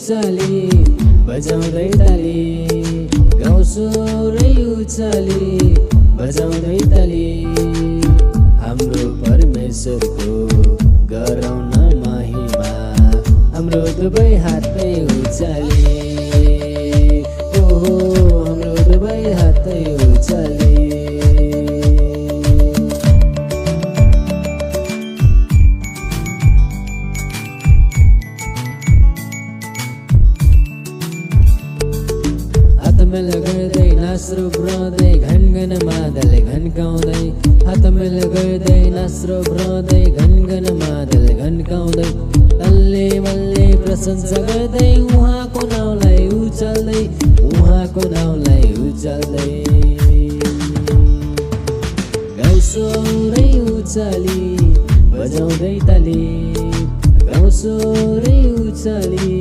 उचाली बजाउँदै ताली गाउँ स्वरै उचाली बजाउँदै ताली हाम्रो परमेश्वरको गरौँ न महिमा हाम्रो दुवै हातै उचाली ओहो हाम्रो दुवै हातै उचाली हातमेल गर्दै नाच्रो ब्रदै घनघन मादल घन्काउँदै हातमेल गर्दै नाच्रो ब्रदै घनघन मादल घन्काउँदै तल्ले मल्ले प्रशंसा गर्दै उहाँको नाउँलाई उचाल्दै उहाँको नाउँलाई उचाल्दै गाउँ स्वरै उचाली बजाउँदै ताली गाउँ स्वरै उचाली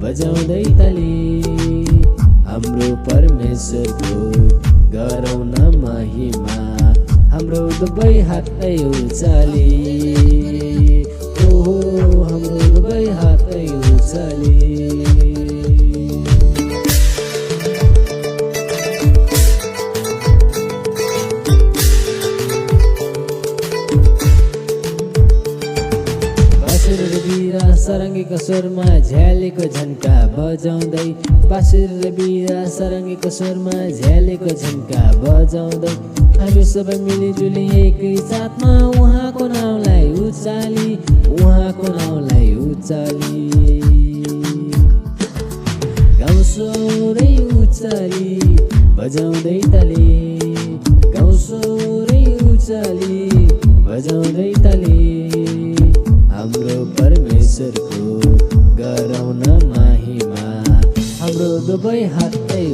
बजाउँदै ताली हाम्रो परमेश्वरको गरौँ न महिमा हाम्रो दुवै हातै उचाली ओहो हाम्रो दुवै हातै उचाली बाँसुर र बिरा सरङ्गीको स्वरमा झ्यालेको झन्का बजाउँदै बाँसुर र बिरा सरङ्गीको स्वरमा झ्यालेको झन्का बजाउँदै हामी सबै मिलिजुली एकै साथमा उहाँको नाउँलाई उचाली उहाँको नाउँलाई उचाली गाउँ स्वरै उचाली बजाउँदै ताली गाउँ स्वरै उचाली बजाउँदै ताली हाम्रो परमेश्वरको गरौँ न महिमा हाम्रो दुवै हातै